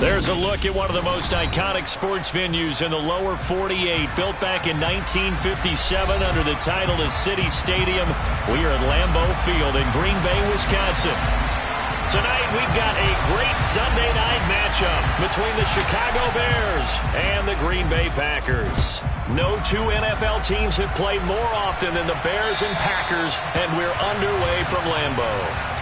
There's a look at one of the most iconic sports venues in the lower 48, built back in 1957 under the title of City Stadium. We are at Lambeau Field in Green Bay, Wisconsin. Tonight we've got a great Sunday night matchup between the Chicago Bears and the Green Bay Packers. No two NFL teams have played more often than the Bears and Packers, and we're underway from Lambeau.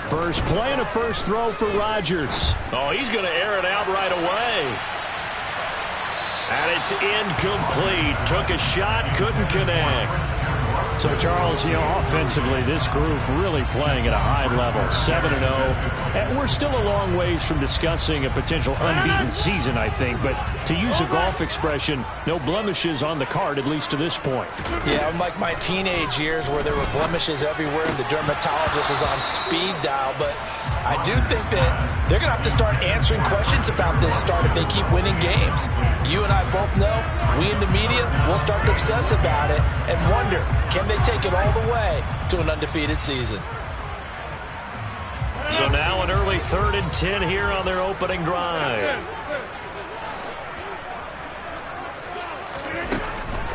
First play and a first throw for Rodgers. Oh, he's going to air it out right away. And it's incomplete. Took a shot, couldn't connect. So, Charles, offensively, this group really playing at a high level, 7-0. And we're still a long ways from discussing a potential unbeaten season, I think. But to use a golf expression, no blemishes on the card, at least to this point. Yeah, unlike my teenage years where there were blemishes everywhere and the dermatologist was on speed dial. But I do think that they're going to have to start answering questions about this start if they keep winning games. You and I both know, we in the media will start to obsess about it and wonder, can they take it all the way to an undefeated season? So now an early 3rd and 10 here on their opening drive.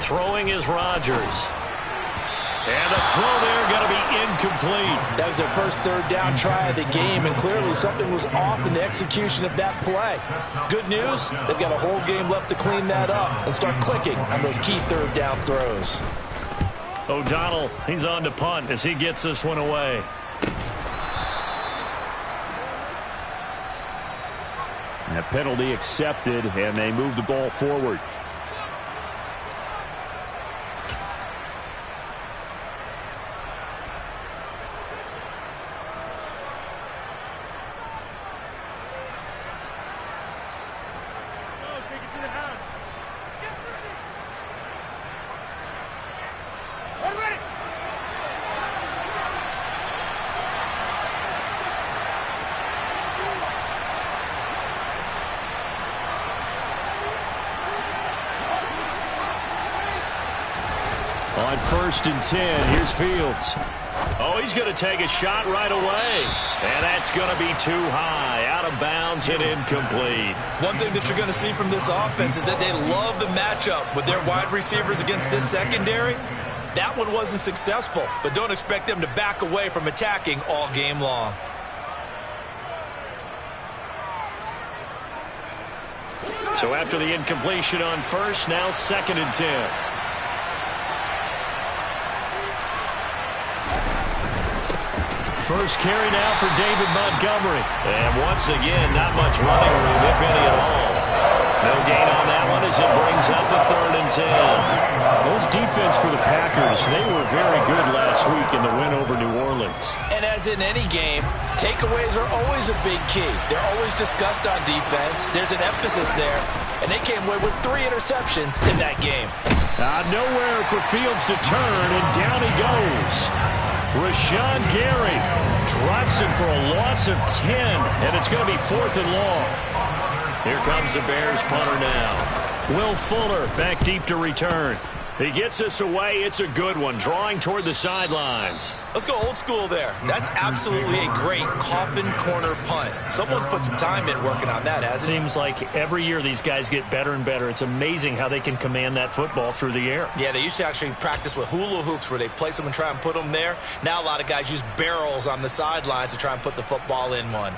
Throwing is Rodgers. And the throw there going to be incomplete. That was their first 3rd down try of the game, and clearly something was off in the execution of that play. Good news, they've got a whole game left to clean that up and start clicking on those key 3rd down throws. O'Donnell, he's on to punt as he gets this one away. And a penalty accepted, and they move the ball forward. On 1st and 10, here's Fields. Oh, he's going to take a shot right away. And that's going to be too high. Out of bounds and incomplete. One thing that you're going to see from this offense is that they love the matchup with their wide receivers against this secondary. That one wasn't successful, but don't expect them to back away from attacking all game long. So after the incompletion on 1st, now 2nd and 10. First carry now for David Montgomery. And once again, not much running room, if any at all. No gain on that one as it brings up a 3rd and 10. This defense for the Packers, they were very good last week in the win over New Orleans. And as in any game, takeaways are always a big key. They're always discussed on defense. There's an emphasis there. And they came away with 3 interceptions in that game. Nowhere for Fields to turn, and down he goes. Rashawn Gary drops him for a loss of 10, and it's going to be 4th and long. Here comes the Bears punter now. Will Fuller back deep to return. He gets us away. It's a good one, drawing toward the sidelines. Let's go old school there. That's absolutely a great coffin corner punt. Someone's put some time in working on that, hasn't it? Seems like every year these guys get better and better. It's amazing how they can command that football through the air. Yeah, they used to actually practice with hula hoops where they place them and try and put them there. Now a lot of guys use barrels on the sidelines to try and put the football in one.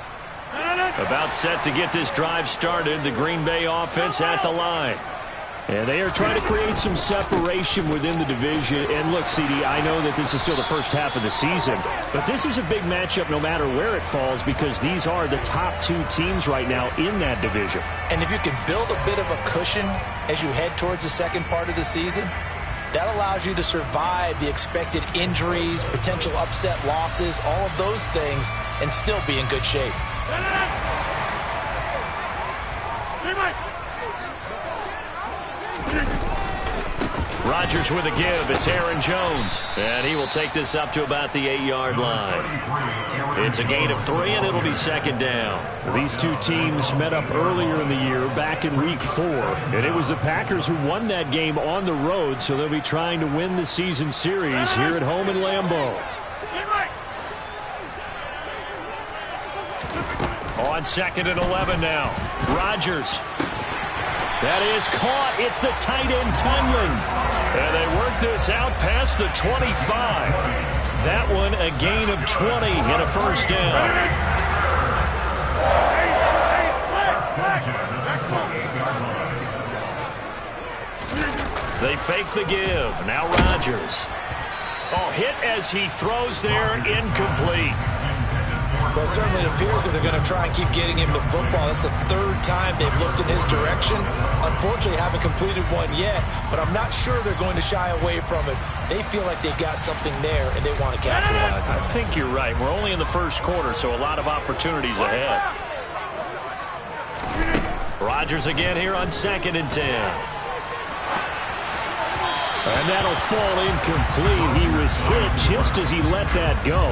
About set to get this drive started, the Green Bay offense at the line. And they are trying to create some separation within the division. And look, CD, I know that this is still the first half of the season, but this is a big matchup no matter where it falls because these are the top 2 teams right now in that division. And if you can build a bit of a cushion as you head towards the second part of the season, that allows you to survive the expected injuries, potential upset losses, all of those things, and still be in good shape. Rodgers with a give. It's Aaron Jones. And he will take this up to about the 8-yard line. It's a gain of 3, and it'll be second down. These two teams met up earlier in the year, back in Week 4. And it was the Packers who won that game on the road, so they'll be trying to win the season series here at home in Lambeau. On 2nd and 11 now. Rodgers. That is caught. It's the tight end, Tunyon. And they work this out past the 25. That one a gain of 20 and a first down. They fake the give. Now Rodgers. Oh, hit as he throws there, incomplete. Well, it certainly appears that they're going to try and keep getting him the football. That's the 3rd time they've looked in his direction. Unfortunately, haven't completed one yet, but I'm not sure they're going to shy away from it. They feel like they've got something there, and they want to capitalize on it. I think you're right. We're only in the first quarter, so a lot of opportunities ahead. Rodgers again here on 2nd and 10. And that'll fall incomplete. He was hit just as he let that go.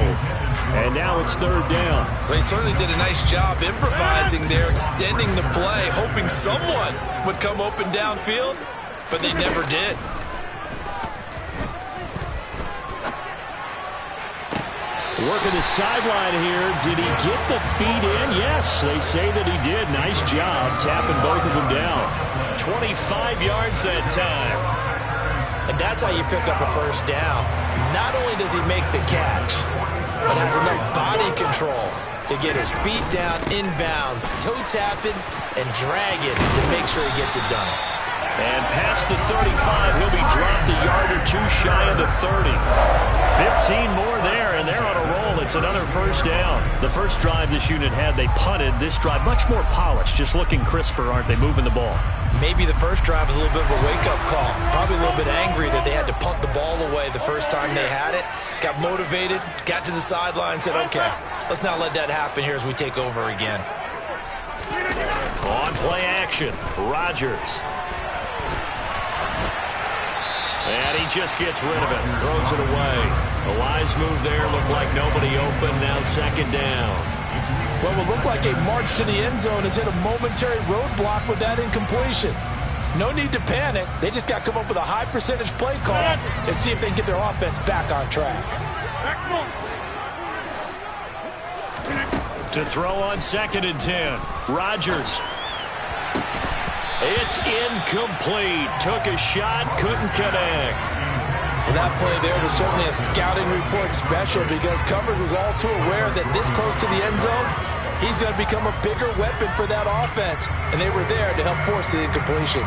And now it's 3rd down. Well, they certainly did a nice job improvising there, extending the play, hoping someone would come open downfield, but they never did. Working the sideline here. Did he get the feet in? Yes, they say that he did. Nice job tapping both of them down. 25 yards that time. And that's how you pick up a first down. Not only does he make the catch, but has enough body control to get his feet down inbounds, toe tapping, and dragging to make sure he gets it done. And past the 35, he'll be dropped a yard or 2 shy of the 30. 15 more there, and they're on a roll. It's another first down. The first drive this unit had, they punted. This drive, much more polished, just looking crisper, aren't they, moving the ball? Maybe the first drive was a little bit of a wake-up call. Probably a little bit angry that they had to punt the ball away the first time they had it. Got motivated, got to the sideline, said, okay, let's not let that happen here as we take over again. On play action, Rodgers. And he just gets rid of it and throws it away. A wise move there. Looked like nobody open. Now 2nd down. Well, it would look like a march to the end zone has hit a momentary roadblock with that incompletion. No need to panic. They just got to come up with a high percentage play call and see if they can get their offense back on track. To throw on 2nd and 10. Rodgers. It's incomplete. Took a shot, couldn't connect. Well, that play there was certainly a scouting report special because coverage was all too aware that this close to the end zone, he's going to become a bigger weapon for that offense. And they were there to help force the incompletion.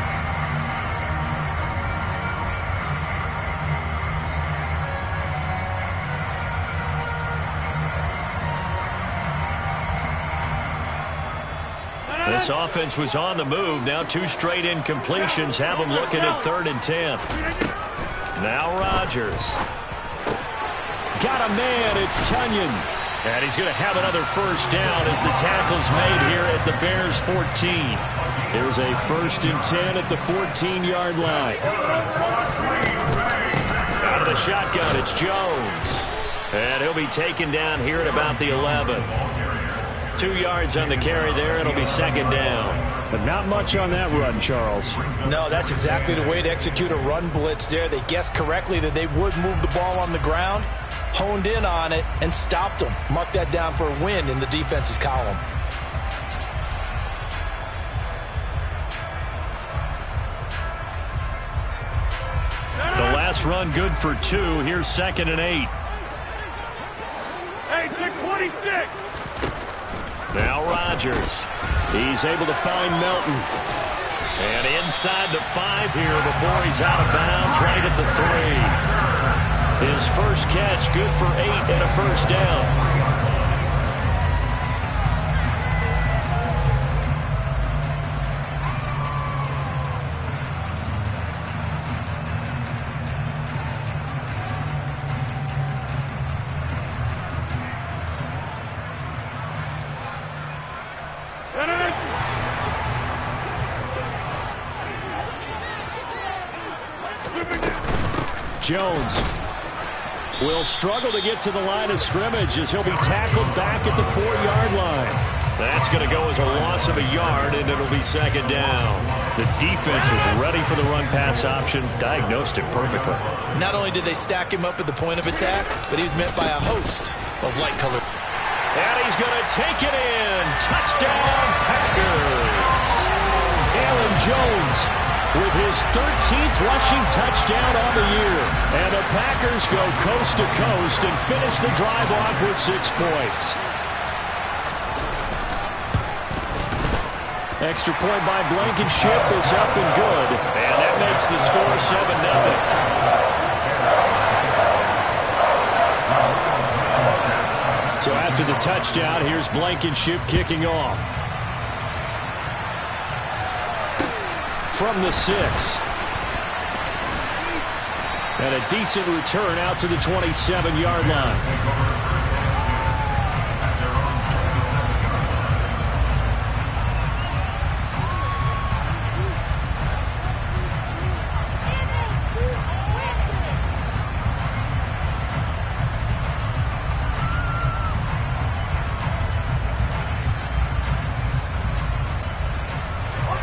This offense was on the move. Now 2 straight incompletions have them looking at 3rd and 10. Now Rodgers. Got a man. It's Tunyon. And he's going to have another first down as the tackle's made here at the Bears 14. There's a 1st and 10 at the 14-yard line. Out of the shotgun, it's Jones. And he'll be taken down here at about the 11. 2 yards on the carry there. It'll be 2nd down. But not much on that run, Charles. No, that's exactly the way to execute a run blitz there. They guessed correctly that they would move the ball on the ground, honed in on it, and stopped them. Mark that down for a win in the defense's column. The last run good for 2. Here's 2nd and 8. Hey, take 26. Now Rodgers. He's able to find Melton. And inside the 5 here before he's out of bounds, right at the 3. His first catch good for 8 and a first down. Jones will struggle to get to the line of scrimmage as he'll be tackled back at the 4-yard line. That's going to go as a loss of a yard, and it'll be second down. The defense was ready for the run-pass option, diagnosed it perfectly. Not only did they stack him up at the point of attack, but he was met by a host of light-colored. And he's going to take it in. Touchdown, Packers. Aaron Jones with his 13th rushing touchdown on the year. And the Packers go coast to coast and finish the drive off with 6 points. Extra point by Blankenship is up and good. And that makes the score 7-0. So after the touchdown, here's Blankenship kicking off. From the 6. And a decent return out to the 27-yard line.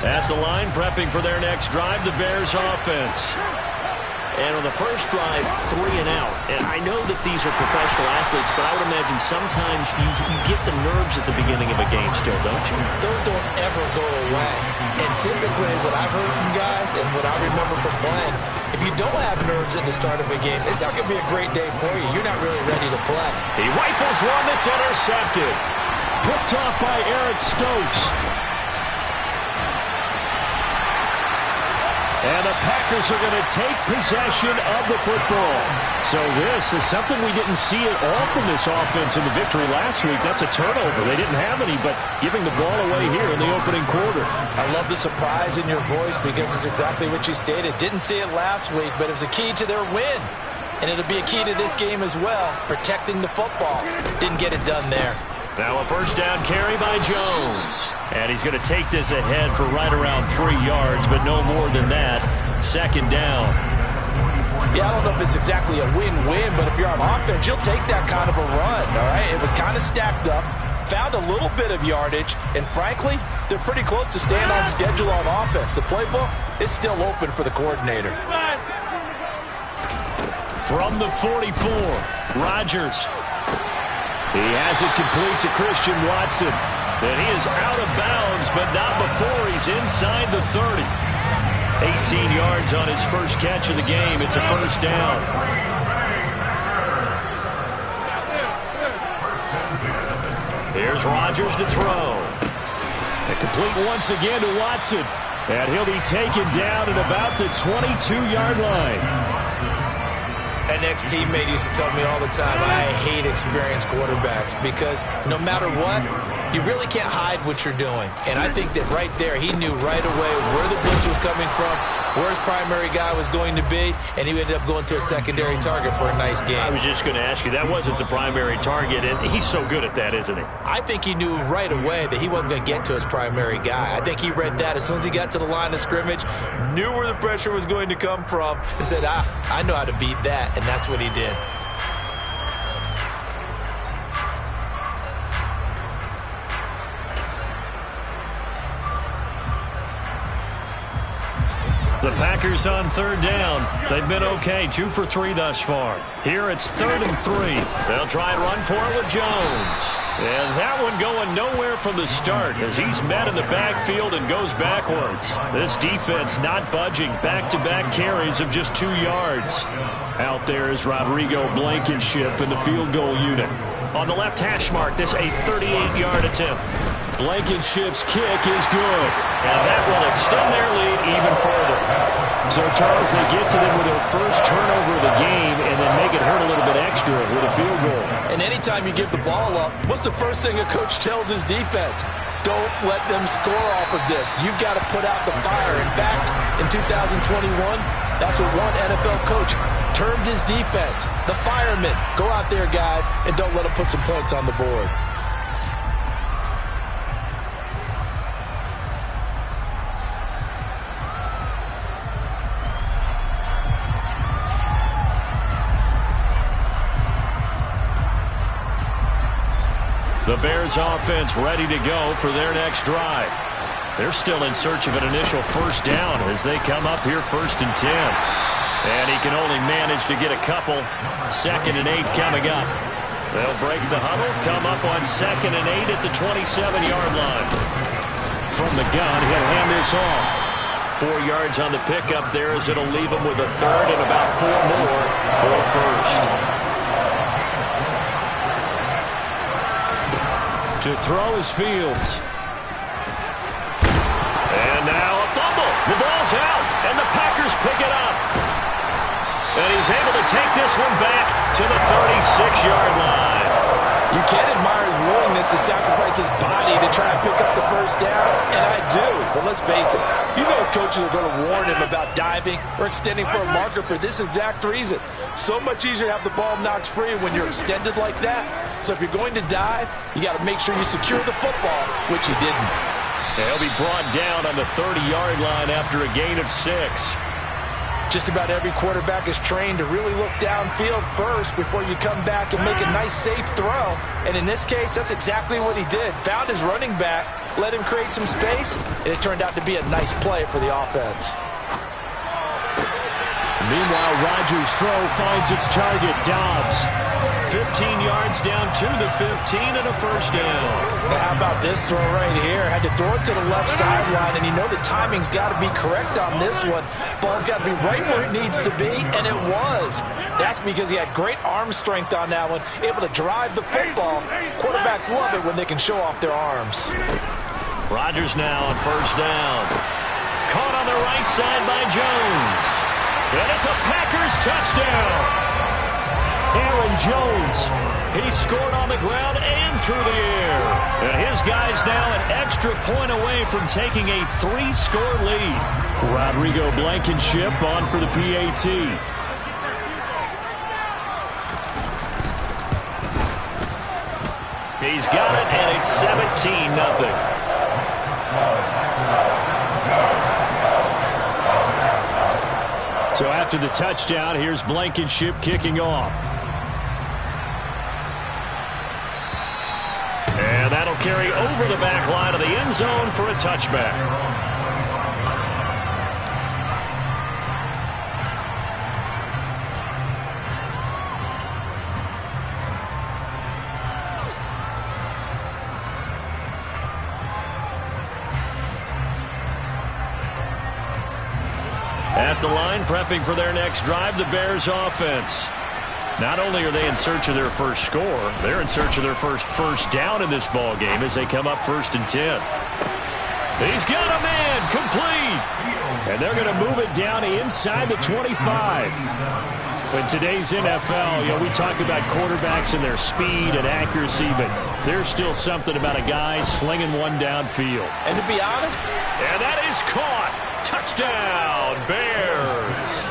At the line, prepping for their next drive, the Bears offense. And on the first drive, 3 and out. And I know that these are professional athletes, but I would imagine sometimes you get the nerves at the beginning of a game still, don't you? Those don't ever go away. And typically what I've heard from guys and what I remember from playing, if you don't have nerves at the start of a game, it's not going to be a great day for you. You're not really ready to play. He rifles one that's intercepted. Picked off by Eric Stokes. And the Packers are going to take possession of the football. So this is something we didn't see at all from this offense in the victory last week. That's a turnover. They didn't have any, but giving the ball away here in the opening quarter. I love the surprise in your voice because it's exactly what you stated. Didn't see it last week, but it's a key to their win. And it'll be a key to this game as well, protecting the football. Didn't get it done there. Now a first down carry by Jones. And he's going to take this ahead for right around 3 yards, but no more than that. Second down. Yeah, I don't know if it's exactly a win-win, but if you're on offense, you'll take that kind of a run, all right? It was kind of stacked up, found a little bit of yardage, and frankly, they're pretty close to staying on schedule on offense. The playbook is still open for the coordinator. From the 44, Rodgers. He has it complete to Christian Watson. And he is out of bounds, but not before he's inside the 30. 18 yards on his first catch of the game. It's a first down. Here's Rodgers to throw. And complete once again to Watson. And he'll be taken down at about the 22-yard line. An ex-teammate used to tell me all the time, I hate experienced quarterbacks because no matter what, you really can't hide what you're doing. And I think that right there, he knew right away where the blitz was coming from, where his primary guy was going to be, and he ended up going to a secondary target for a nice game. I was just going to ask you, that wasn't the primary target, and he's so good at that, isn't he? I think he knew right away that he wasn't going to get to his primary guy. I think he read that as soon as he got to the line of scrimmage, knew where the pressure was going to come from, and said, I know how to beat that, and that's what he did. The Packers on third down. They've been okay, 2 for 3 thus far. Here it's 3rd and 3. They'll try and run for it with Jones. And that one going nowhere from the start as he's met in the backfield and goes backwards. This defense not budging. Back-to-back carries of just 2 yards. Out there is Rodrigo Blankenship in the field goal unit. On the left hash mark, this a 38-yard attempt. Blankenship's kick is good. And that will extend their lead even further. So, Charles, they get to them with their first turnover of the game and then make it hurt a little bit extra with a field goal. And anytime you give the ball up, what's the first thing a coach tells his defense? Don't let them score off of this. You've got to put out the fire. In fact, in 2021, that's what one NFL coach termed his defense. The firemen. Go out there, guys, and don't let them put some points on the board. The Bears offense ready to go for their next drive. They're still in search of an initial first down as they come up here 1st and 10. And he can only manage to get a couple. 2nd and 8 coming up. They'll break the huddle, come up on 2nd and 8 at the 27-yard line. From the gun, he'll hand this off. 4 yards on the pickup there as it'll leave him with a 3rd and about 4 more for a first. To throw is Fields. And now a fumble. The ball's out, and the Packers pick it up. And he's able to take this one back to the 36-yard line. You can't admire his willingness to sacrifice his body to try and pick up the first down, and I do. But let's face it, you know his coaches are going to warn him about diving or extending for a marker for this exact reason. So much easier to have the ball knocked free when you're extended like that. So if you're going to dive, you got to make sure you secure the football, which he didn't. He'll be brought down on the 30-yard line after a gain of 6. Just about every quarterback is trained to really look downfield first before you come back and make a nice, safe throw. And in this case, that's exactly what he did. Found his running back, let him create some space, and it turned out to be a nice play for the offense. Meanwhile, Rodgers' throw finds its target, Dobbs. 15 yards down to the 15 and a first down. Now how about this throw right here? Had to throw it to the left sideline, and you know the timing's got to be correct on this one. Ball's got to be right where it needs to be, and it was. That's because he had great arm strength on that one, able to drive the football. Quarterbacks love it when they can show off their arms. Rodgers now on first down. Caught on the right side by Jones. And it's a Packers touchdown. Aaron Jones, he scored on the ground and through the air. And his guy's now an extra point away from taking a 3-score lead. Rodrigo Blankenship on for the PAT. He's got it, and it's 17-0. So after the touchdown, here's Blankenship kicking off. And that'll carry over the back line of the end zone for a touchback. At the line, prepping for their next drive, the Bears offense. Not only are they in search of their first score, they're in search of their first down in this ball game as they come up 1st and 10. He's got a man, complete. And they're going to move it down inside the 25. In today's NFL, we talk about quarterbacks and their speed and accuracy, but there's still something about a guy slinging one downfield. And to be honest, and that is caught. Touchdown, Bears.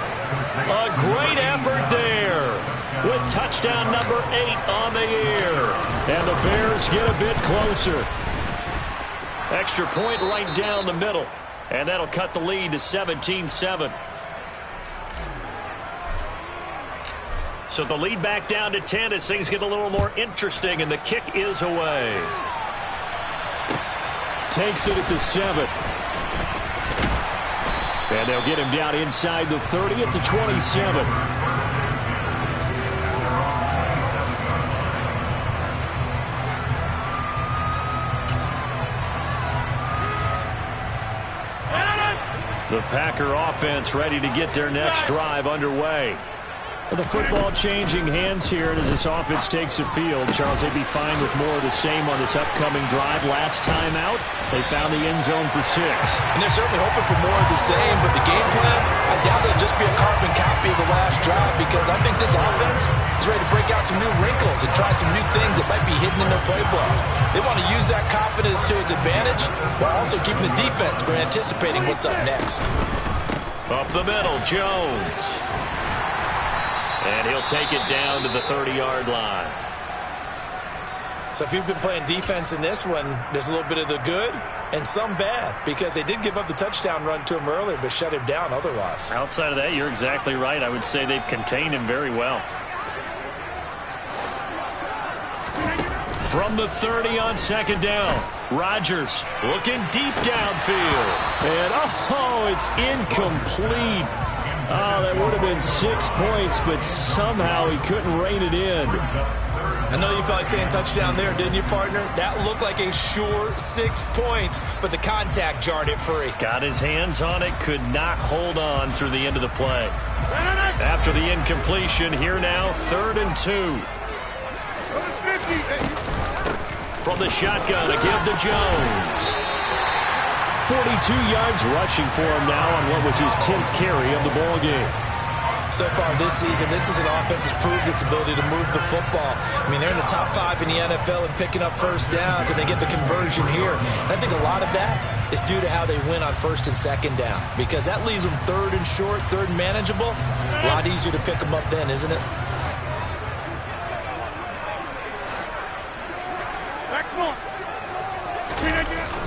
A great effort there with touchdown number 8 on the air. And the Bears get a bit closer. Extra point right down the middle. And that'll cut the lead to 17-7. So the lead back down to 10 as things get a little more interesting, and the kick is away. Takes it at the 7. And they'll get him down inside the 30 at the 27. The Packer offense ready to get their next drive underway. The football changing hands here, and as this offense takes the field, Charles, they'd be fine with more of the same on this upcoming drive. Last time out, they found the end zone for 6. And they're certainly hoping for more of the same, but the game plan, I doubt it'll just be a carbon copy of the last drive, because I think this offense is ready to break out some new wrinkles and try some new things that might be hidden in their playbook. They want to use that confidence to its advantage while also keeping the defense from anticipating what's up next. Up the middle, Jones. And he'll take it down to the 30-yard line. So if you've been playing defense in this one, there's a little bit of the good and some bad, because they did give up the touchdown run to him earlier but shut him down otherwise. Outside of that, you're exactly right. I would say they've contained him very well. From the 30 on second down. Rodgers looking deep downfield. And, it's incomplete. Oh, that would have been 6 points, but somehow he couldn't rein it in. I know you felt like saying touchdown there, didn't you, partner? That looked like a sure 6 points, but the contact jarred it free. Got his hands on it, could not hold on through the end of the play. After the incompletion, here now, 3rd and 2. From the shotgun, a give to Jones. 42 yards rushing for him now on what was his 10th carry of the ball game. So far this season, this is an offense that's proved its ability to move the football. I mean, they're in the top 5 in the NFL and picking up first downs, and they get the conversion here. And I think a lot of that is due to how they win on 1st and 2nd down, because that leaves them 3rd and short, 3rd and manageable. A lot easier to pick them up then, isn't it?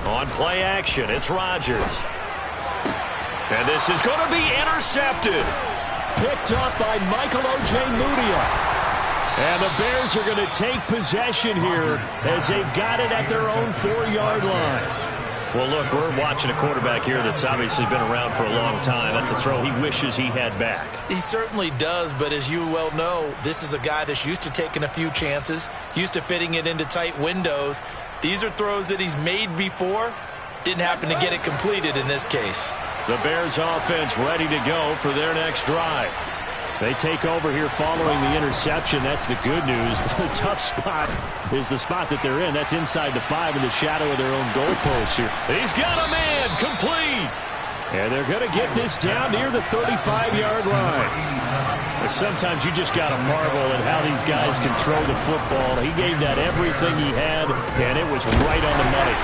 On play action, it's Rodgers. And this is going to be intercepted. Picked up by Michael Ojemudia. And the Bears are going to take possession here as they've got it at their own 4-yard line. Well, look, we're watching a quarterback here that's obviously been around for a long time. That's a throw he wishes he had back. He certainly does, but as you well know, this is a guy that's used to taking a few chances, used to fitting it into tight windows. These are throws that he's made before. Didn't happen to get it completed in this case. The Bears offense ready to go for their next drive. They take over here following the interception. That's the good news. The tough spot is the spot that they're in. That's inside the 5 in the shadow of their own goalpost here. He's got a man complete. And they're going to get this down near the 35-yard line. But sometimes you just got to marvel at how these guys can throw the football. He gave that everything he had, and it was right on the money.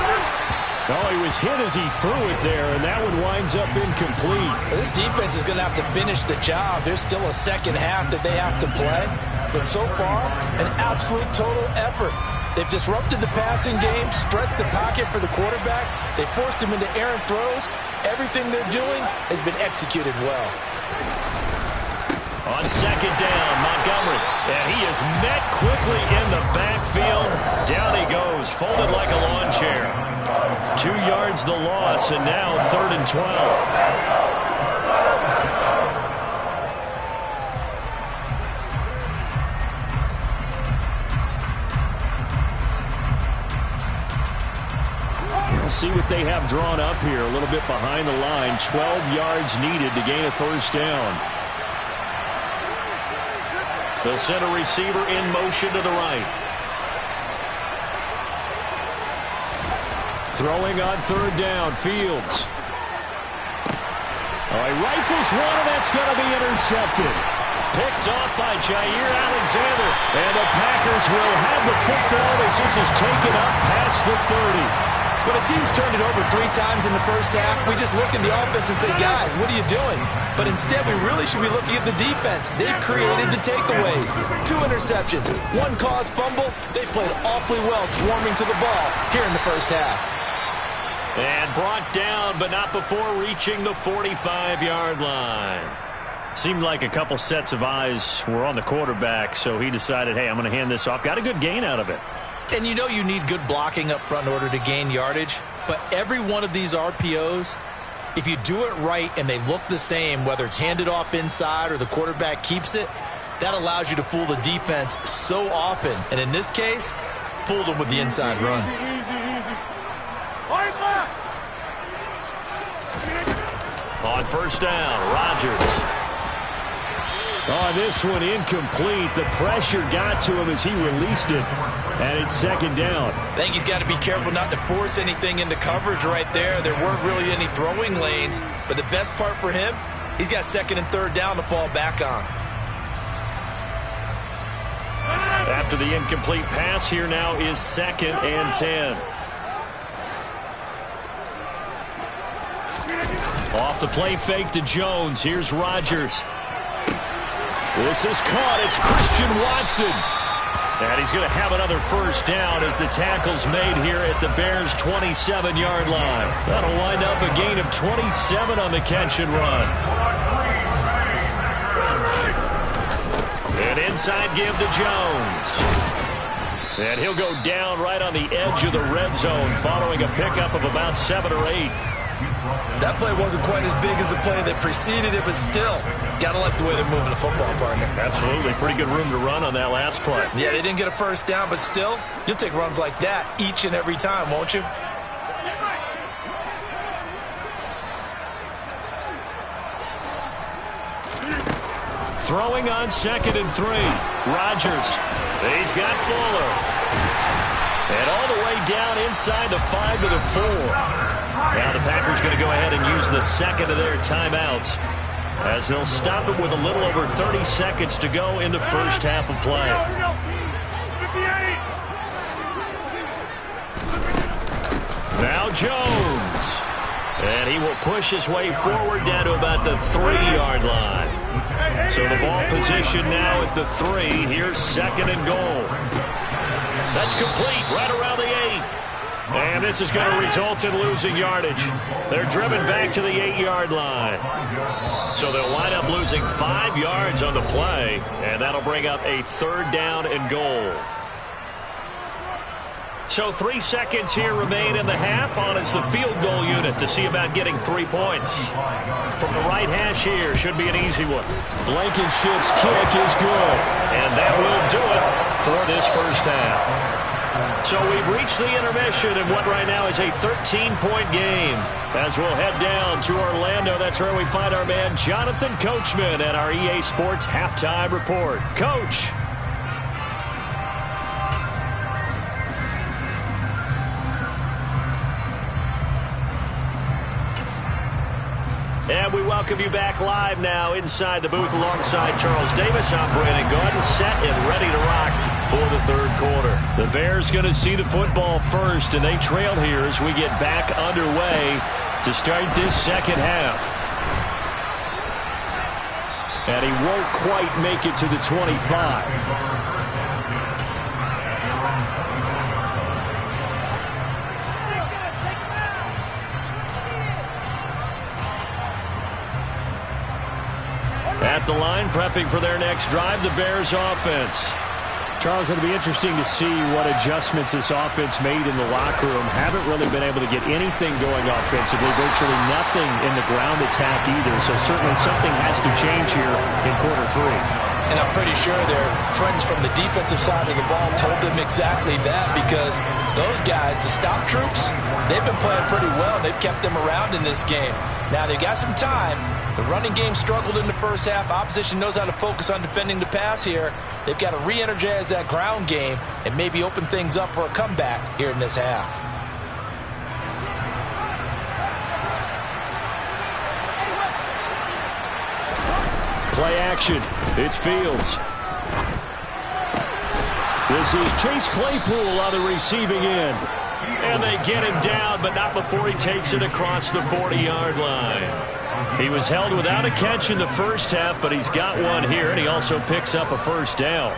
Oh, he was hit as he threw it there, and that one winds up incomplete. This defense is going to have to finish the job. There's still a second half that they have to play. But so far, an absolute total effort. They've disrupted the passing game, stressed the pocket for the quarterback. They forced him into errant throws. Everything they're doing has been executed well. On second down, Montgomery. And he is met quickly in the backfield. Down he goes, folded like a lawn chair. 2 yards the loss, and now 3rd and 12. We'll see what they have drawn up here. A little bit behind the line. 12 yards needed to gain a first down. They'll send a receiver in motion to the right. Throwing on 3rd down, Fields. Oh, he rifles one, and that's going to be intercepted. Picked off by Jair Alexander. And the Packers will have the football as this is taken up past the 30. When a team's turned it over 3 times in the first half, we just look at the offense and say, guys, what are you doing? But instead, we really should be looking at the defense. They've created the takeaways. 2 interceptions, 1 caused fumble. They played awfully well swarming to the ball here in the first half. And brought down, but not before reaching the 45-yard line. Seemed like a couple sets of eyes were on the quarterback, so he decided, hey, I'm going to hand this off. Got a good gain out of it. And you know you need good blocking up front in order to gain yardage. But every one of these RPOs, if you do it right and they look the same, whether it's handed off inside or the quarterback keeps it, that allows you to fool the defense so often. And in this case, fooled them with the inside run. On first down, Rodgers. Oh, this one incomplete. The pressure got to him as he released it. And it's 2nd down. I think he's got to be careful not to force anything into coverage right there. There weren't really any throwing lanes. But the best part for him, he's got 2nd and 3rd down to fall back on. After the incomplete pass, here now is 2nd and 10. Off the play fake to Jones. Here's Rodgers. This is caught. It's Christian Watson. And he's going to have another first down as the tackle's made here at the Bears' 27-yard line. That'll wind up a gain of 27 on the catch and run. An inside give to Jones. And he'll go down right on the edge of the red zone following a pickup of about 7 or 8. That play wasn't quite as big as the play that preceded it, but still, gotta like the way they're moving the football, partner. Absolutely. Pretty good room to run on that last play. Yeah, they didn't get a first down, but still, you'll take runs like that each and every time, won't you? Throwing on 2nd and 3. Rodgers. He's got Fuller. And all the way down inside the 5 to the 4. Now the Packers going to go ahead and use the second of their timeouts as they'll stop it with a little over 30 seconds to go in the first half of play. Now Jones. And he will push his way forward down to about the 3-yard line. So the ball position now at the 3. Here's 2nd and goal. That's complete right around the 8. And this is going to result in losing yardage. They're driven back to the 8-yard line. So they'll wind up losing 5 yards on the play, and that'll bring up a 3rd down and goal. So 3 seconds here remain in the half. On is the field goal unit to see about getting 3 points. From the right hash here, should be an easy one. Blankenship's kick is good. And that will do it for this first half. So we've reached the intermission in what right now is a 13-point game. As we'll head down to Orlando, that's where we find our man Jonathan Coachman at our EA Sports Halftime Report. Coach. And we welcome you back live now inside the booth alongside Charles Davis. I'm Brandon Gaudin, set and ready to rock for the 3rd quarter. The Bears going to see the football first, and they trail here as we get back underway to start this second half. And he won't quite make it to the 25. At the line, prepping for their next drive, the Bears offense. Charles, it'll be interesting to see what adjustments this offense made in the locker room. Haven't really been able to get anything going offensively, virtually nothing in the ground attack either. So certainly something has to change here in quarter 3. And I'm pretty sure their friends from the defensive side of the ball told them exactly that, because those guys, the stop troops, they've been playing pretty well. They've kept them around in this game. Now they've got some time. The running game struggled in the first half. Opposition knows how to focus on defending the pass here. They've got to re-energize that ground game and maybe open things up for a comeback here in this half. Play action. It's Fields. This is Chase Claypool on the receiving end. And they get him down, but not before he takes it across the 40-yard line. He was held without a catch in the first half, but he's got one here, and he also picks up a first down.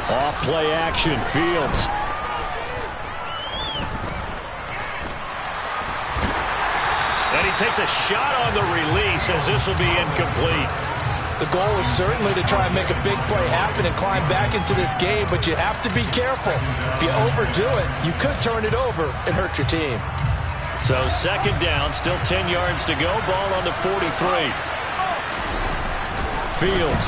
Off play action, Fields. And he takes a shot on the release as this will be incomplete. The goal is certainly to try and make a big play happen and climb back into this game, but you have to be careful. If you overdo it, you could turn it over and hurt your team. So 2nd down, still 10 yards to go. Ball on the 43. Fields.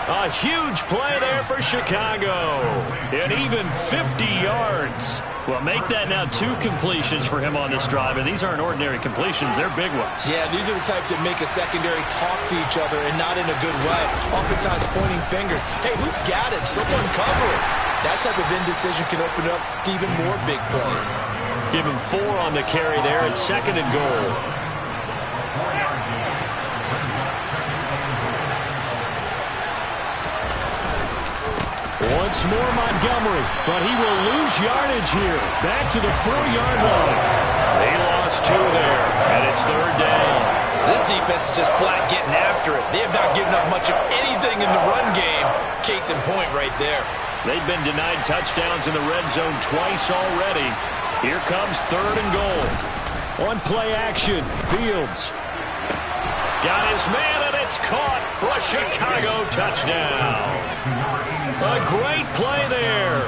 A huge play there for Chicago. And even 50 yards. Well, make that now 2 completions for him on this drive, and these aren't ordinary completions. They're big ones. Yeah, these are the types that make a secondary talk to each other, and not in a good way. Oftentimes pointing fingers. Hey, who's got him? Someone cover it. That type of indecision can open up to even more big plays. Give him 4 on the carry there at 2nd and goal. Once more Montgomery, but he will lose yardage here. Back to the 4-yard line. He lost 2 there, and it's 3rd down. This defense is just flat getting after it. They have not given up much of anything in the run game. Case in point right there. They've been denied touchdowns in the red zone twice already. Here comes 3rd and goal. On play action, Fields. Got his man, and it's caught for a Chicago touchdown. A great play there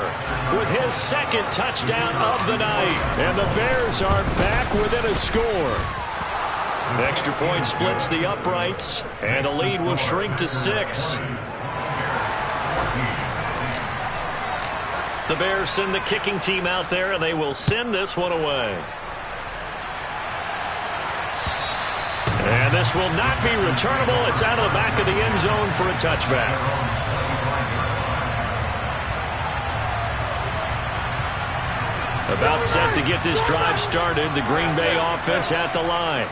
with his 2nd touchdown of the night. And the Bears are back within a score. The extra point splits the uprights, and the lead will shrink to 6. The Bears send the kicking team out there, and they will send this one away. And this will not be returnable. It's out of the back of the end zone for a touchback. About set to get this drive started. The Green Bay offense at the line.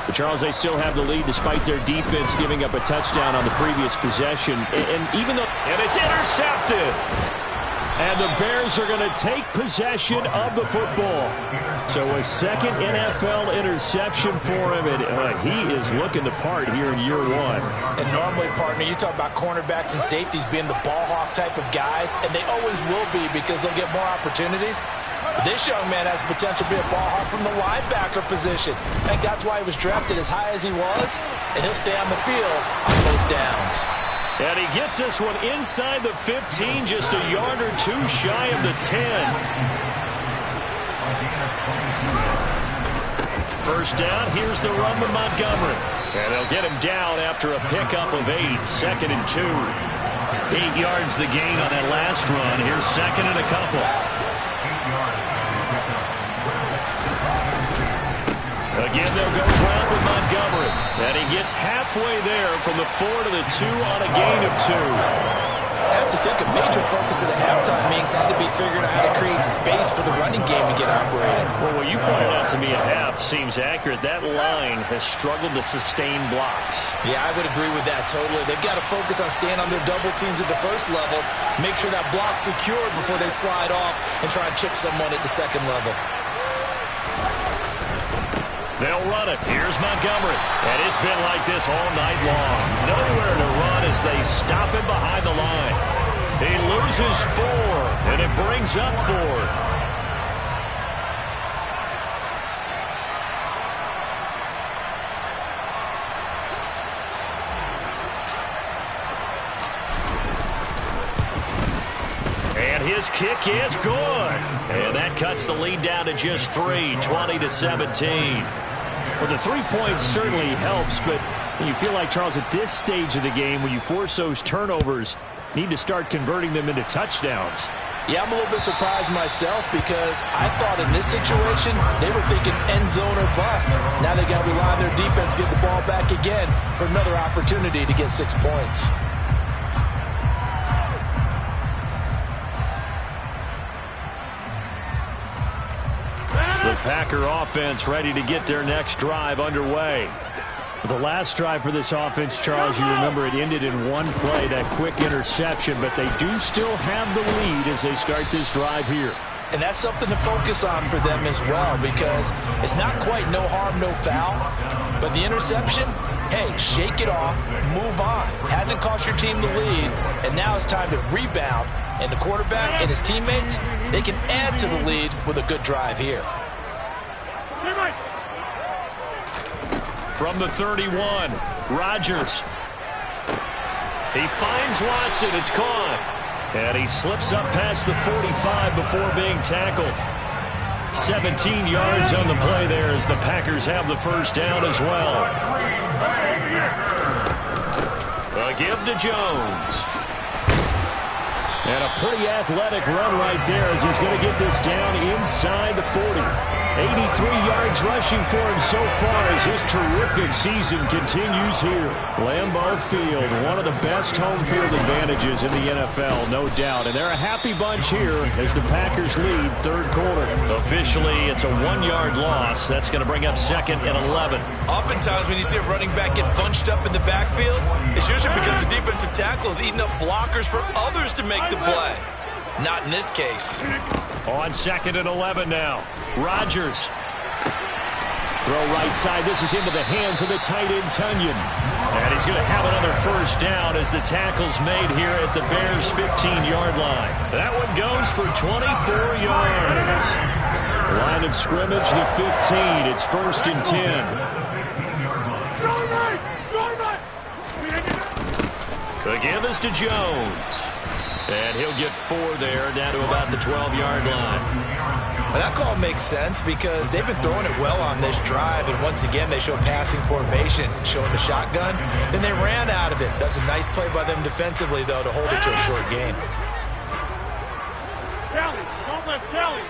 But Charles, they still have the lead despite their defense giving up a touchdown on the previous possession. And it's intercepted. And the Bears are going to take possession of the football. So a 2nd NFL interception for him, and he is looking the part here in year 1. And normally, partner, you talk about cornerbacks and safeties being the ball hawk type of guys, and they always will be because they'll get more opportunities. But this young man has potential to be a ball hawk from the linebacker position. I think that's why he was drafted as high as he was, and he'll stay on the field on those downs. And he gets this one inside the 15, just a yard or 2 shy of the 10. First down, here's the run with Montgomery. And they'll get him down after a pickup of 8, 2nd and 2. 8 yards the gain on that last run. Here's 2nd and a couple. Again, they'll go ground with Montgomery. And he gets halfway there from the 4 to the 2 on a gain of 2. I have to think a major focus of the halftime meetings had to be figuring out how to create space for the running game to get operating. Well, what you pointed out to me at half seems accurate. That line has struggled to sustain blocks. Yeah, I would agree with that totally. They've got to focus on staying on their double teams at the first level, make sure that block's secured before they slide off and try and chip someone at the second level. They'll run it. Here's Montgomery. And it's been like this all night long. Nowhere to run as they stop him behind the line. He loses 4, and it brings up 4th. And his kick is good. And that cuts the lead down to just 3, 20-17. Well, the 3 points certainly helps, but you feel like, Charles, at this stage of the game, when you force those turnovers, need to start converting them into touchdowns. Yeah, I'm a little bit surprised myself because I thought in this situation, they were thinking end zone or bust. Now they got to rely on their defense to get the ball back again for another opportunity to get 6 points. The Packer offense ready to get their next drive underway. The last drive for this offense, Charles, you remember it ended in one play, that quick interception, but they do still have the lead as they start this drive here. And that's something to focus on for them as well because it's not quite no harm, no foul, but the interception, hey, shake it off, move on. Hasn't cost your team the lead, and now it's time to rebound. And the quarterback and his teammates, they can add to the lead with a good drive here. From the 31, Rodgers. He finds Watson. It's caught. And he slips up past the 45 before being tackled. 17 yards on the play there as the Packers have the first down as well. A give to Jones. And a pretty athletic run right there as he's going to get this down inside the 40. 83 yards rushing for him so far as his terrific season continues here. Lambeau Field, one of the best home field advantages in the NFL, no doubt. And they're a happy bunch here as the Packers lead third quarter. Officially, it's a 1-yard loss. That's going to bring up 2nd and 11. Oftentimes when you see a running back get bunched up in the backfield, it's usually because the defensive tackle is eating up blockers for others to make the play. Not in this case. On 2nd and 11 now. Rodgers. Throw right side. This is into the hands of the tight end, Tunyon. And he's going to have another first down as the tackle's made here at the Bears' 15-yard line. That one goes for 24 yards. Line of scrimmage, the 15. It's 1st and 10. The give is to Jones. And he'll get 4 there, down to about the 12-yard line. Well, that call makes sense because they've been throwing it well on this drive, and once again they show passing formation, showing the shotgun. Then they ran out of it. That's a nice play by them defensively, though, to hold it to a short gain. Kelly, don't let Kelly.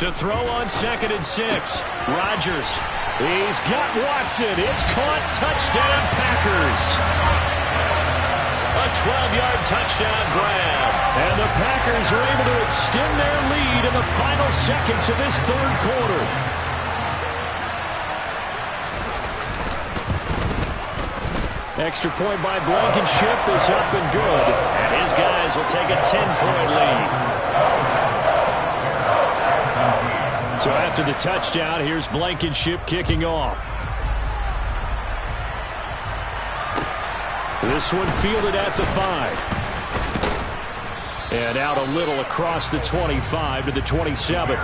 To throw on 2nd and 6. Rodgers. He's got Watson. It's caught. Touchdown, Packers. A 12-yard touchdown grab. And the Packers are able to extend their lead in the final seconds of this 3rd quarter. Extra point by Blankenship is up and good. And his guys will take a 10-point lead. So after the touchdown, here's Blankenship kicking off. This one fielded at the 5. And out a little across the 25 to the 27.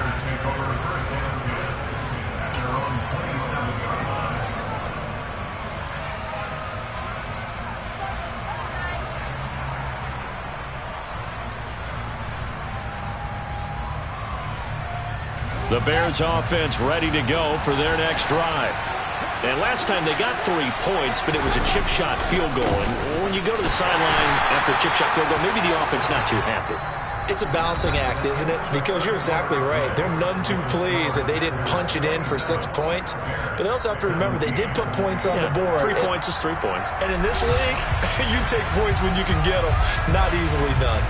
The Bears offense ready to go for their next drive. And last time they got 3 points, but it was a chip shot field goal. And when you go to the sideline after a chip shot field goal, maybe the offense not too happy. It's a balancing act, isn't it? Because you're exactly right. They're none too pleased that they didn't punch it in for 6 points. But they also have to remember they did put points on the board. 3 points is 3 points. And in this league, you take points when you can get them. Not easily done.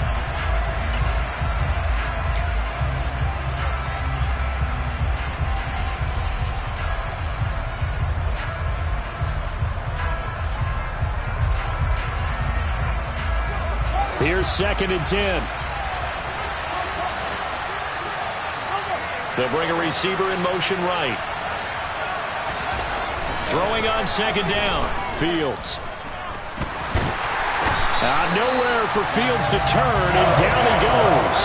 Here's 2nd and 10. They'll bring a receiver in motion right. Throwing on 2nd down. Fields. Nowhere for Fields to turn, and down he goes.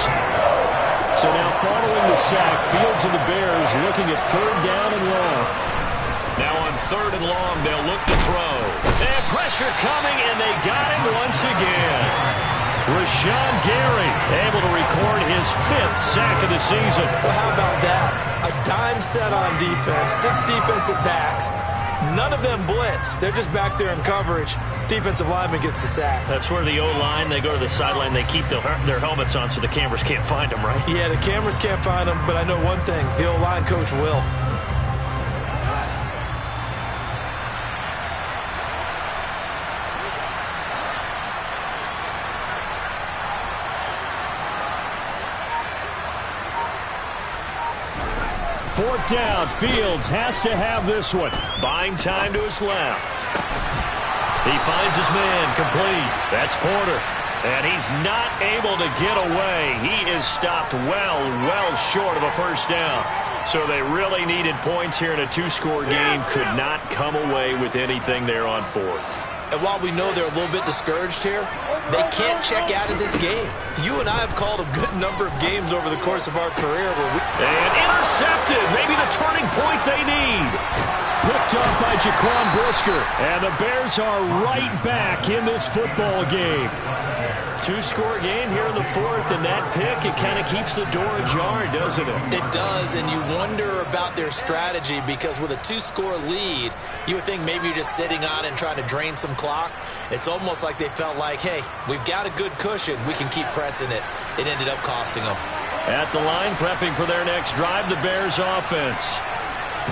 So now following the sack, Fields and the Bears looking at 3rd down and long. Now on 3rd and long, they'll look to throw. And pressure coming, and they got him once again. Rashawn Gary able to record his 5th sack of the season. Well, how about that? A dime set on defense, 6 defensive backs. None of them blitz. They're just back there in coverage. Defensive lineman gets the sack. That's where the O-line, they go to the sideline, they keep their helmets on so the cameras can't find them, right? Yeah, the cameras can't find them, but I know one thing. The O-line coach will. Fourth down, Fields has to have this one. Buying time to his left. He finds his man, complete. That's Porter. And he's not able to get away. He is stopped well short of a first down. So they really needed points here in a 2-score game. Could not come away with anything there on 4th. And while we know they're a little bit discouraged here, they can't check out of this game. You and I have called a good number of games over the course of our career where we... And intercepted. Maybe the turning point they need. Picked up by Jaquan Brisker. And the Bears are right back in this football game. 2-score game here in the 4th, and that pick, it kind of keeps the door ajar, doesn't it? It does, and you wonder about their strategy because with a 2-score lead, you would think maybe you're just sitting on and trying to drain some clock. It's almost like they felt like, hey, we've got a good cushion. We can keep pressing it. It ended up costing them. At the line, prepping for their next drive, the Bears offense.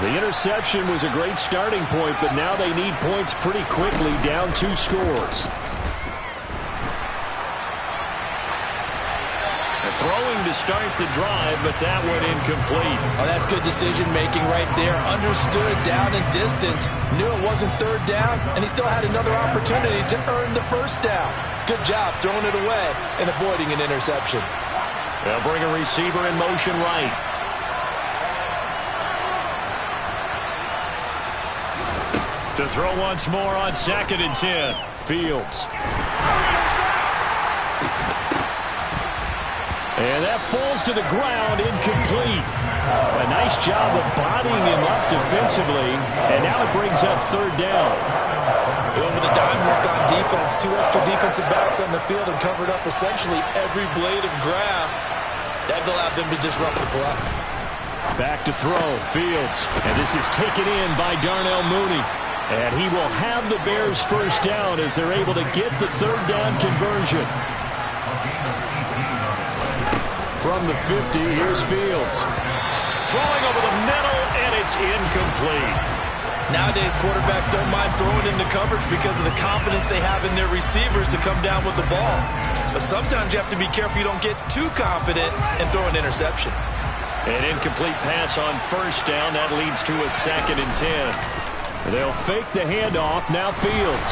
The interception was a great starting point, but now they need points pretty quickly, down 2 scores. Throwing to start the drive, but that one incomplete. Oh, that's good decision-making right there. Understood down and distance. Knew it wasn't 3rd down, and he still had another opportunity to earn the 1st down. Good job throwing it away and avoiding an interception. They'll bring a receiver in motion right. To throw once more on 2nd and 10. Fields. And that falls to the ground, incomplete. A nice job of bodying him up defensively, and now it brings up 3rd down. Going with a dime hook on defense, 2 extra defensive backs on the field and covered up essentially every blade of grass. That allowed them to disrupt the play. Back to throw, Fields, and this is taken in by Darnell Mooney. And he will have the Bears 1st down as they're able to get the 3rd down conversion. From the 50, here's Fields. Throwing over the middle, and it's incomplete. Nowadays, quarterbacks don't mind throwing into coverage because of the confidence they have in their receivers to come down with the ball. But sometimes you have to be careful you don't get too confident and throw an interception. An incomplete pass on 1st down. That leads to a 2nd and 10. They'll fake the handoff. Now Fields.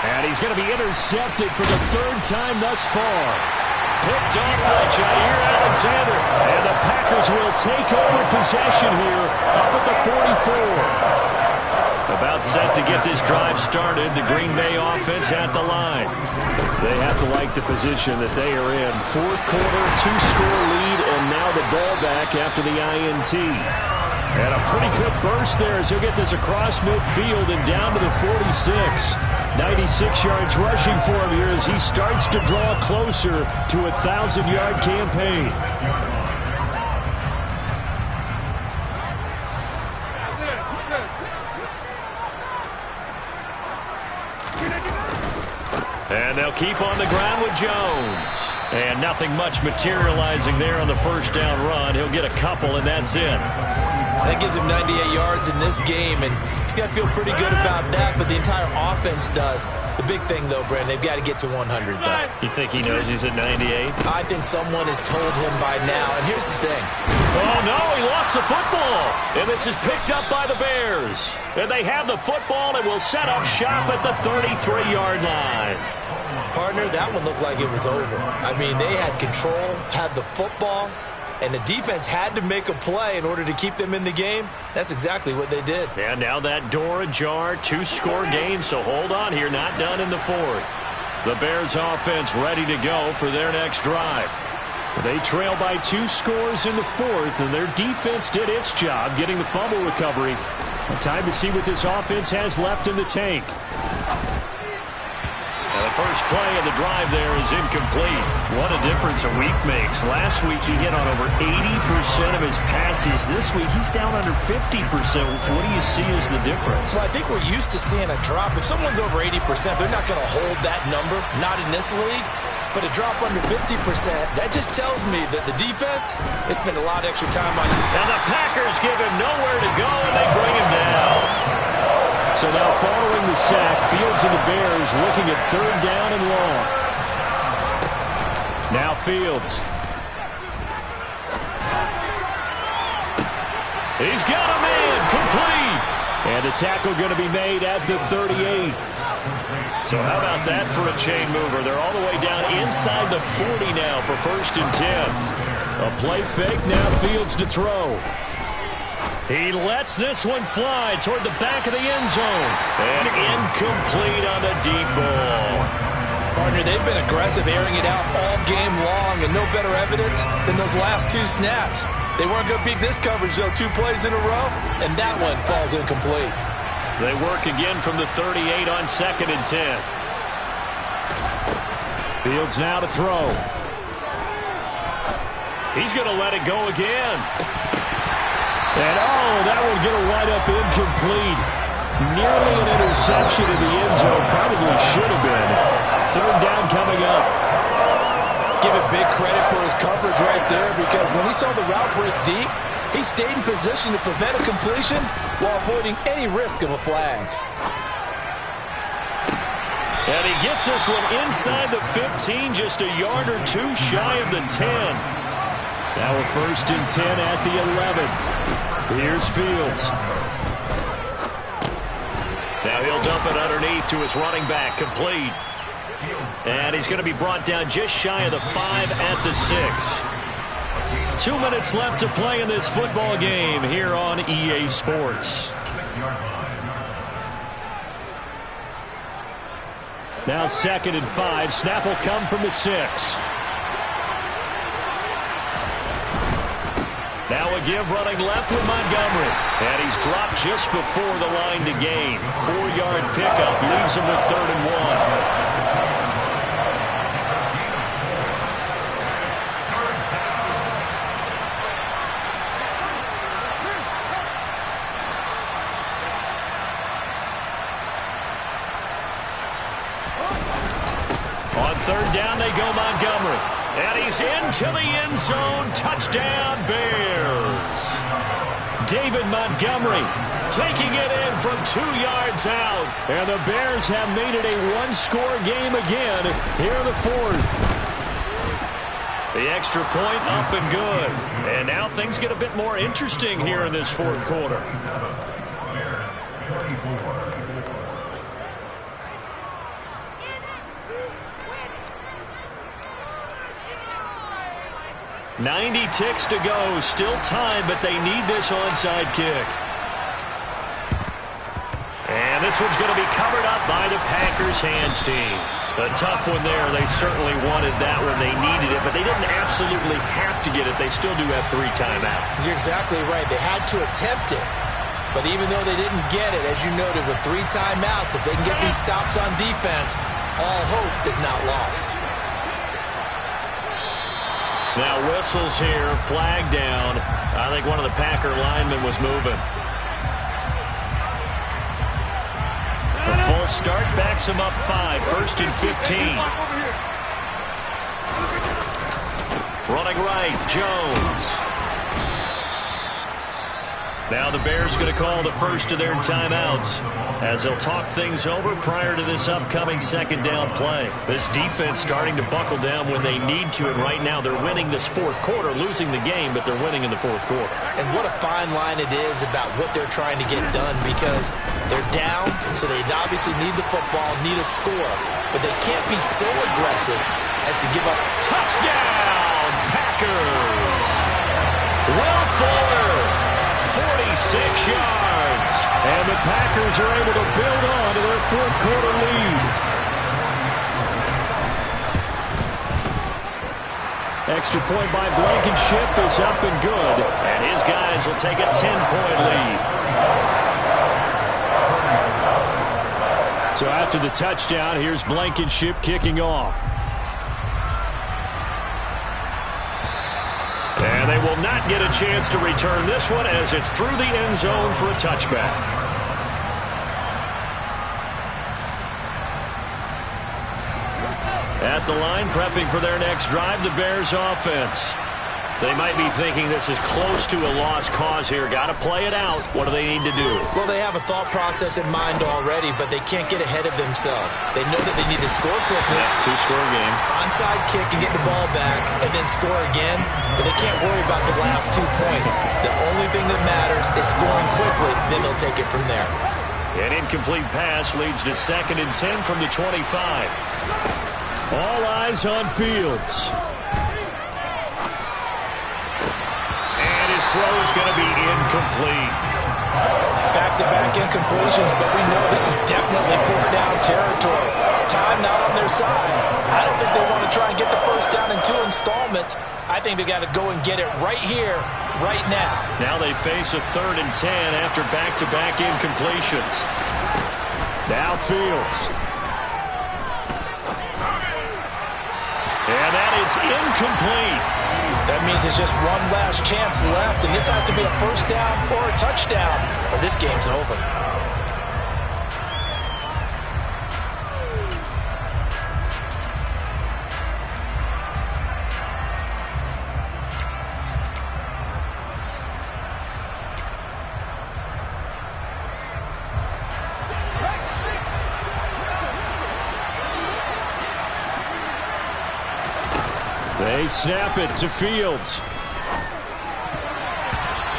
And he's going to be intercepted for the 3rd time thus far. Picked off by Jair Alexander. And the Packers will take over possession here up at the 44. About set to get this drive started. The Green Bay offense at the line. They have to like the position that they are in. 4th quarter, 2-score lead, and now the ball back after the INT. And a pretty good burst there as he'll get this across midfield and down to the 46. 96 yards rushing for him here as he starts to draw closer to a 1,000-yard campaign. And they'll keep on the ground with Jones. And nothing much materializing there on the 1st down run. He'll get a couple, and that's it. That gives him 98 yards in this game, and he's got to feel pretty good about that, but the entire offense does. The big thing, though, Brandon, they've got to get to 100, though. You think he knows he's at 98? I think someone has told him by now, and here's the thing. Oh, no, he lost the football, and this is picked up by the Bears. And they have the football and will set up shop at the 33-yard line. Partner, that one looked like it was over. I mean, they had control, had the football, and the defense had to make a play in order to keep them in the game. That's exactly what they did. And now that door ajar, 2-score game, so hold on here, not done in the 4th. The Bears offense ready to go for their next drive. They trail by 2 scores in the 4th, and their defense did its job getting the fumble recovery. Time to see what this offense has left in the tank. The first play of the drive there is incomplete. What a difference a week makes. Last week he hit on over 80% of his passes. This week he's down under 50%. What do you see as the difference? Well, I think we're used to seeing a drop. If someone's over 80%, they're not going to hold that number, not in this league. But a drop under 50%, that just tells me that the defense has spent a lot of extra time on it. And the Packers give him nowhere to go, and they bring him down. So now following the sack, Fields and the Bears looking at 3rd down and long. Now Fields. He's got him in, complete. And the tackle going to be made at the 38. So how about that for a chain mover? They're all the way down inside the 40 now for 1st and 10. A play fake, now Fields to throw. He lets this one fly toward the back of the end zone. And incomplete on the deep ball. Partner, they've been aggressive, airing it out all game long, and no better evidence than those last 2 snaps. They weren't going to beat this coverage, though, 2 plays in a row, and that one falls incomplete. They work again from the 38 on 2nd and 10. Fields now to throw. He's going to let it go again. And, oh, that will get a wide up incomplete. Nearly an interception in the end zone. Probably should have been. 3rd down coming up. Give it big credit for his coverage right there, because when he saw the route break deep, he stayed in position to prevent a completion while avoiding any risk of a flag. And he gets this one inside the 15, just a yard or 2 shy of the 10. Now a 1st and 10 at the 11. Here's Fields. Now he'll dump it underneath to his running back, complete. And he's going to be brought down just shy of the 5 at the 6. 2 minutes left to play in this football game here on EA Sports. Now 2nd and 5. Snap will come from the 6. Now a give running left with Montgomery. And he's dropped just before the line to gain. 4-yard pickup leaves him with 3rd and 1. On 3rd down, they go Montgomery. And he's into the end zone. Touchdown, Bears. David Montgomery taking it in from 2 yards out. And the Bears have made it a one-score game again here in the 4th. The extra point up and good. And now things get a bit more interesting here in this 4th quarter. .90 ticks to go. Still time, but they need this onside kick. And this one's going to be covered up by the Packers hands team. A tough one there. They certainly wanted that one. They needed it, but they didn't absolutely have to get it. They still do have 3 timeouts. You're exactly right. They had to attempt it. But even though they didn't get it, as you noted, with 3 timeouts, if they can get these stops on defense, all hope is not lost. Now whistles here, flag down. I think one of the Packer linemen was moving. The full start backs him up 5, 1st and 15. Running right, Jones. Now the Bears going to call the first of their timeouts as they'll talk things over prior to this upcoming 2nd down play. This defense starting to buckle down when they need to, and right now they're winning this 4th quarter, losing the game, but they're winning in the 4th quarter. And what a fine line it is about what they're trying to get done, because they're down, so they obviously need the football, need a score, but they can't be so aggressive as to give up. Touchdown, Packers! Will Fuller! 46 yards. And the Packers are able to build on to their 4th quarter lead. Extra point by Blankenship is up and good. And his guys will take a 10-point lead. So after the touchdown, here's Blankenship kicking off. And they will not get a chance to return this one as it's through the end zone for a touchback. At the line, prepping for their next drive, the Bears offense. They might be thinking this is close to a lost cause here. Got to play it out. What do they need to do? Well, they have a thought process in mind already, but they can't get ahead of themselves. They know that they need to score quickly. Yeah, 2-score game. Onside kick and get the ball back, and then score again. But they can't worry about the last 2 points. The only thing that matters is scoring quickly. Then they'll take it from there. An incomplete pass leads to 2nd and 10 from the 25. All eyes on Fields. His throw is going to be incomplete. Back-to-back incompletions, but we know this is definitely 4th down territory. Time not on their side. I don't think they want to try and get the 1st down in 2 installments. I think they got to go and get it right here, right now. Now they face a 3rd and 10 after back-to-back incompletions. Now Fields. And that is incomplete. That means it's just one last chance left, and this has to be a 1st down or a touchdown, or this game's over. They snap it to Fields.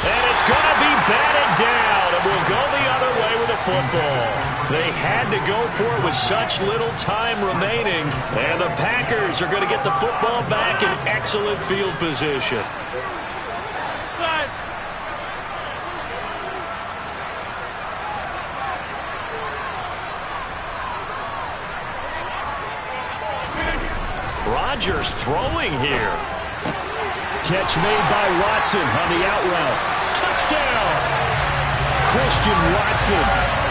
And it's going to be batted down, and we'll go the other way with the football. They had to go for it with such little time remaining, and the Packers are going to get the football back in excellent field position. Rodgers throwing here. Catch made by Watson on the out route. Touchdown! Christian Watson,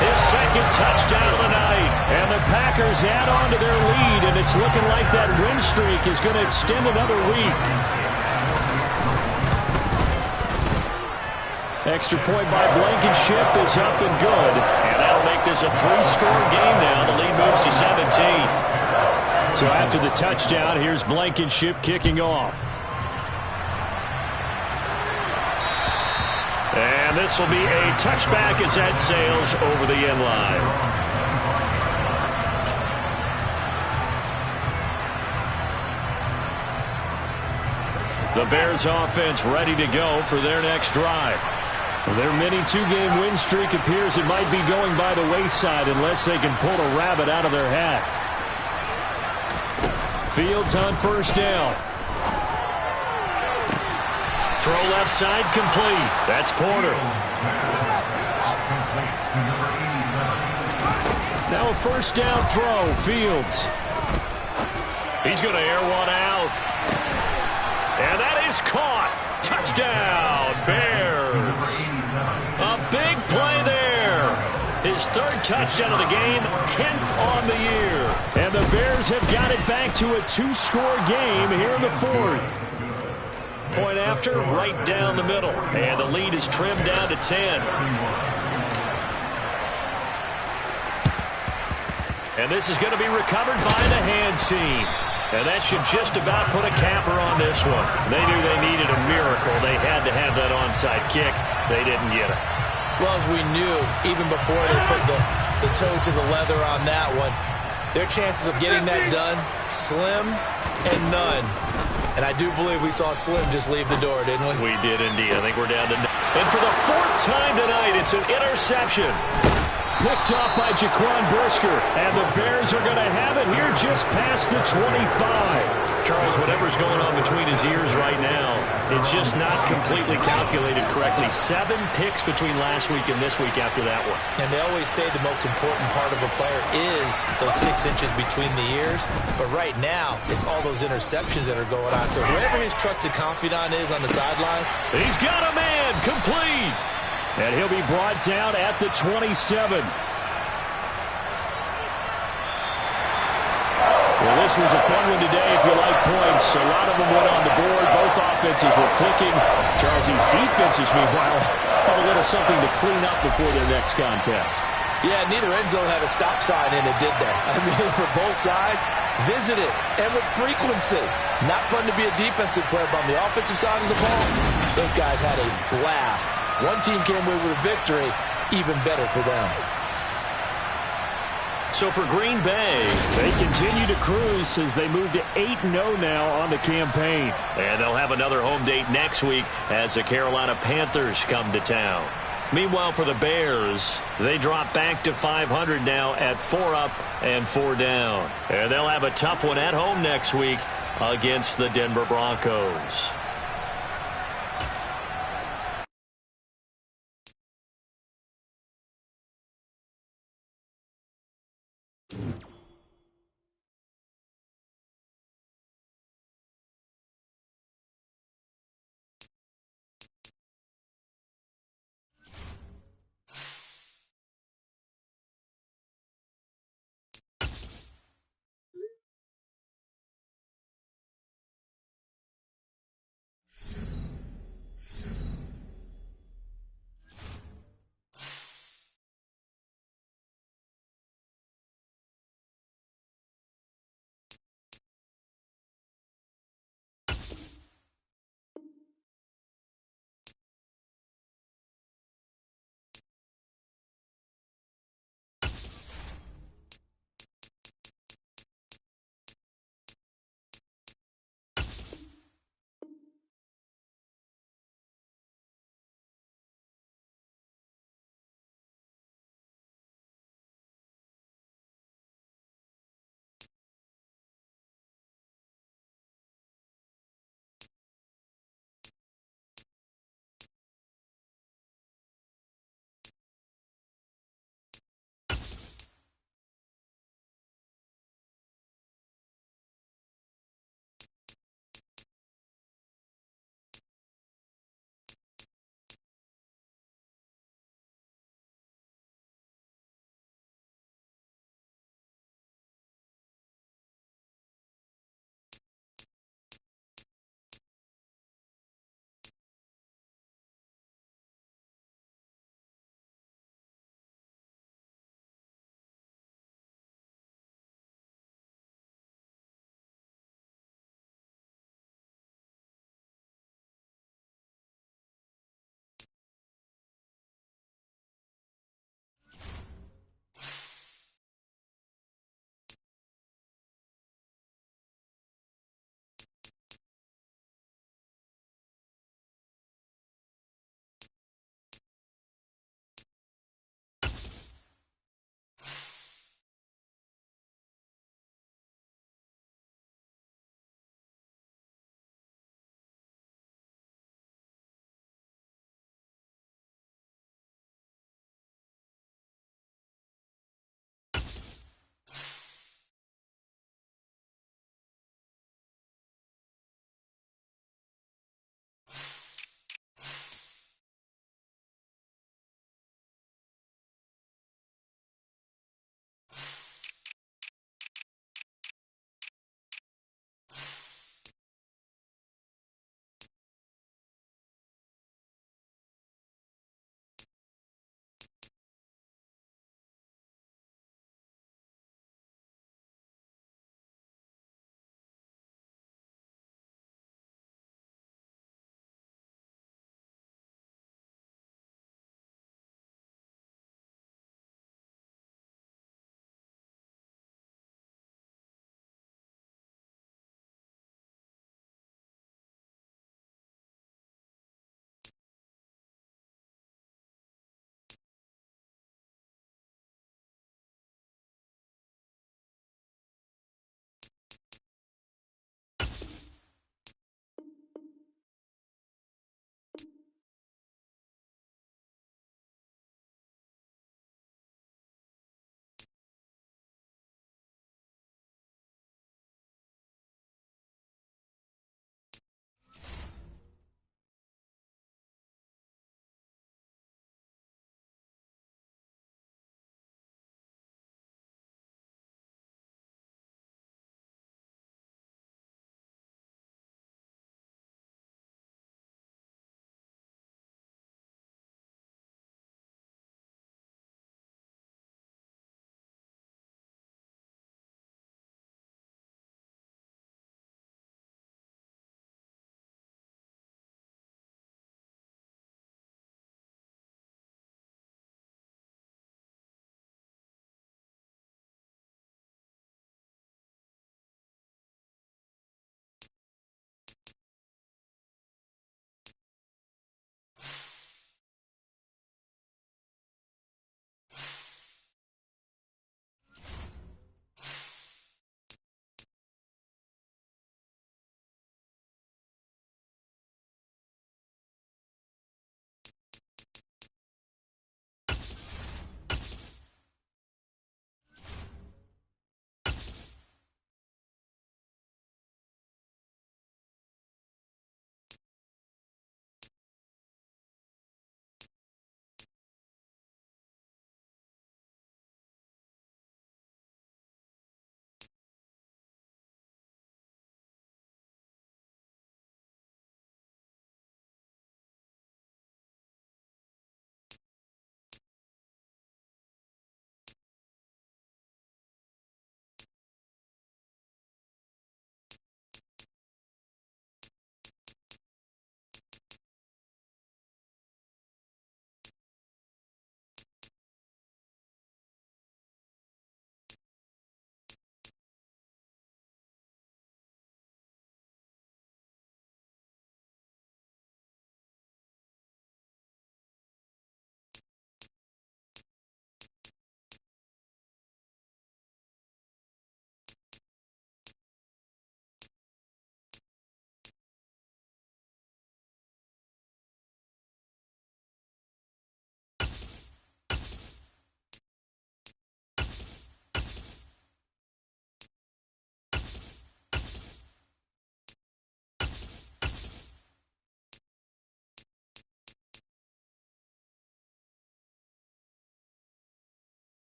his second touchdown of the night. And the Packers add on to their lead, and it's looking like that win streak is going to extend another week. Extra point by Blankenship is up and good. And that'll make this a 3-score game now. The lead moves to 17. So after the touchdown, here's Blankenship kicking off. And this will be a touchback as that sails over the end line. The Bears offense ready to go for their next drive. Their mini 2-game win streak appears it might be going by the wayside unless they can pull a rabbit out of their hat. Fields on first down. Throw left side complete. That's Porter. Now a first down throw. Fields. He's going to air one out. And that is caught. Touchdown, Bears. A big play there. His third touchdown of the game, 10th on the year. And the Bears have got it back to a 2-score game here in the fourth. Point after, right down the middle. And the lead is trimmed down to 10. And this is going to be recovered by the hands team. And that should just about put a capper on this one. They knew they needed a miracle. They had to have that onside kick. They didn't get it. Well, as we knew, even before they put the toe to the leather on that one, their chances of getting that done, slim and none. And I do believe we saw Slim just leave the door, didn't we? We did indeed. I think we're down to... And for the 4th time tonight, it's an interception. Picked off by Jaquan Brisker. And the Bears are going to have it here just past the 25. Charles, whatever's going on between his ears right now, it's just not completely calculated correctly. 7 picks between last week and this week after that one. And they always say the most important part of a player is those 6 inches between the ears. But right now, it's all those interceptions that are going on. So whoever his trusted confidant is on the sidelines. He's got a man complete. And he'll be brought down at the 27. Well, this was a fun one today if you like points. A lot of them went on the board. Both offenses were clicking. Charles's defenses, meanwhile, have a little something to clean up before their next contest. Yeah, neither end zone had a stop sign in it, did they? I mean, for both sides, visit it, and with frequency. Not fun to be a defensive player, but on the offensive side of the ball, those guys had a blast. One team came away with a victory, even better for them. So for Green Bay, they continue to cruise as they move to 8-0 now on the campaign. And they'll have another home date next week as the Carolina Panthers come to town. Meanwhile, for the Bears, they drop back to 500 now at 4 up and 4 down. And they'll have a tough one at home next week against the Denver Broncos.